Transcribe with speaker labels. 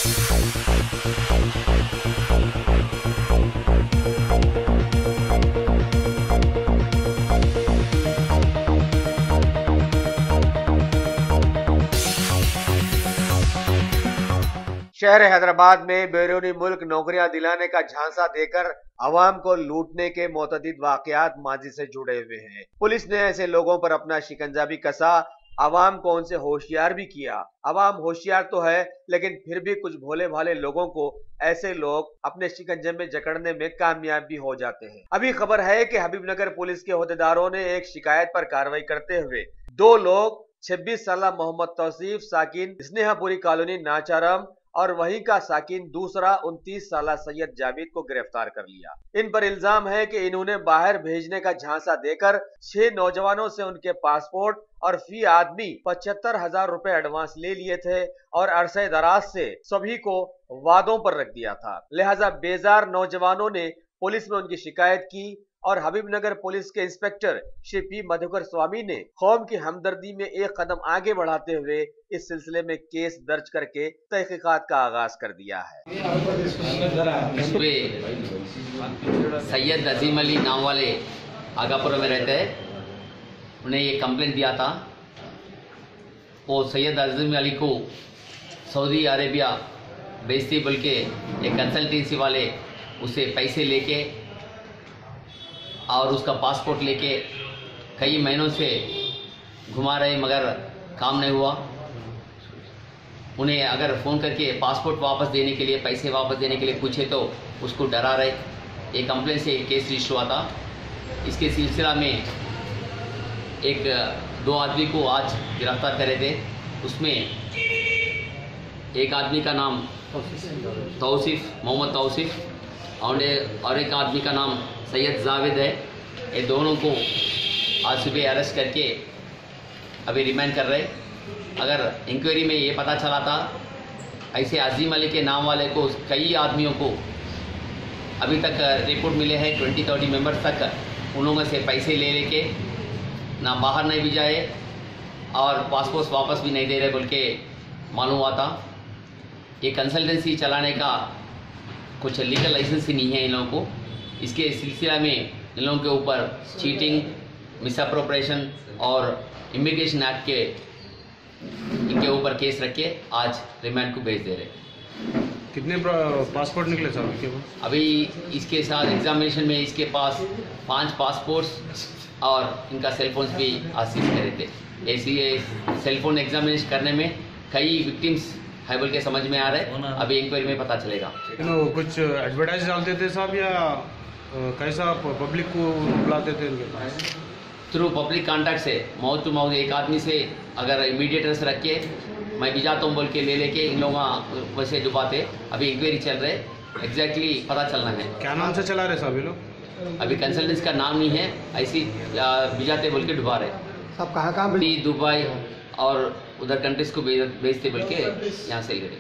Speaker 1: शहर हैदराबाद में बैरूनी मुल्क नौकरियां दिलाने का झांसा देकर अवाम को लूटने के मुतअद्दिद वाकयात माजी से जुड़े हुए हैं। पुलिस ने ऐसे लोगों पर अपना शिकंजा भी कसा, अवाम को उनसे होशियार भी किया। अवाम होशियार तो है, लेकिन फिर भी कुछ भोले भाले लोगों को ऐसे लोग अपने शिकंजे में जकड़ने में कामयाब भी हो जाते हैं। अभी खबर है कि हबीबनगर पुलिस के ओहदेदारों ने एक शिकायत पर कार्रवाई करते हुए दो लोग 26 साल मोहम्मद तौसीफ साकिन स्नेहापुरी कॉलोनी नाचारम और वहीं का साकिन दूसरा 29 साल सैयद जावेद को गिरफ्तार कर लिया। इन पर इल्जाम है कि इन्होंने बाहर भेजने का झांसा देकर 6 नौजवानों से उनके पासपोर्ट और फी आदमी 75,000 रुपए एडवांस ले लिए थे और अरसे दराज से सभी को वादों पर रख दिया था। लिहाजा बेजार नौजवानों ने पुलिस में उनकी शिकायत की और हबीबनगर पुलिस के इंस्पेक्टर श्री पी मधुकर स्वामी ने कौम की हमदर्दी में एक कदम आगे बढ़ाते हुए इस सिलसिले में केस दर्ज करके तहकीकात का आगाज कर दिया है।
Speaker 2: सैयद अजीम अली नाम वाले आगापुर में रहते हैं, उन्हें ये कंप्लेंट दिया था। वो सैयद अजीम अली को सऊदी अरेबिया बेचते बोल के एक कंसल्टेंसी वाले उसे पैसे लेके और उसका पासपोर्ट लेके कई महीनों से घुमा रहे, मगर काम नहीं हुआ। उन्हें अगर फ़ोन करके पासपोर्ट वापस देने के लिए, पैसे वापस देने के लिए पूछे तो उसको डरा रहे। एक कंप्लेंट से केस रजिस्टर हुआ था। इसके सिलसिला में दो आदमी को आज गिरफ्तार करे थे। उसमें एक आदमी का नाम तौसीफ मोहम्मद तौसीफ और एक आदमी का नाम सैयद जावेद है। ये दोनों को आज सुबह अरेस्ट करके अभी रिमांड कर रहे। अगर इंक्वायरी में ये पता चला था ऐसे अजीम अली के नाम वाले को कई आदमियों को अभी तक रिपोर्ट मिले हैं 20-30 मेंबर्स तक, उन लोगों से पैसे ले लेके ना बाहर नहीं भी जाए और पासपोर्ट वापस भी नहीं दे रहे बोल के मालूम हुआ था। ये कंसल्टेंसी चलाने का कुछ लीगल लाइसेंस ही नहीं है इन लोगों को। इसके सिलसिला में इन लोगों के ऊपर चीटिंग, मिसअप्रोप्रिएशन और इमिग्रेशन एक्ट के इनके ऊपर केस रख के आज रिमांड को भेज दे रहे।
Speaker 3: कितने पासपोर्ट निकले सर आपके पास?
Speaker 2: अभी इसके साथ एग्जामिनेशन में इसके पास 5 पासपोर्ट्स और इनका सेलफोन्स भी आज सीज करे थे। ऐसी सेलफोन एग्जामिनेशन करने में कई विक्टिम्स है बोल के समझ में आ रहा है। अभी इंक्वायरी में पता चलेगा।
Speaker 3: कुछ एडवर्टाइज डालते थे साहब या कैसा पब्लिक को बुलाते थे उनके पास?
Speaker 2: थ्रू पब्लिक कॉन्टैक्ट से माउथ टू माउथ एक आदमी से अगर इमीडिएटर्स रख के मैं भी जाता हूँ बोल के ले लेके इन लोग वैसे डुबाते। अभी इंक्वायरी चल रहे, एग्जैक्टली पता चलना है।
Speaker 3: क्या नाम से चला रहे साहब ये लोग?
Speaker 2: अभी कंसल्टेंसी का नाम नहीं है, ऐसी भिजाते बोल के डुबा रहे।
Speaker 1: सब कहाँ
Speaker 2: दुबई और उधर कंट्रीज को भेजते बोल के यहाँ से ले रहे।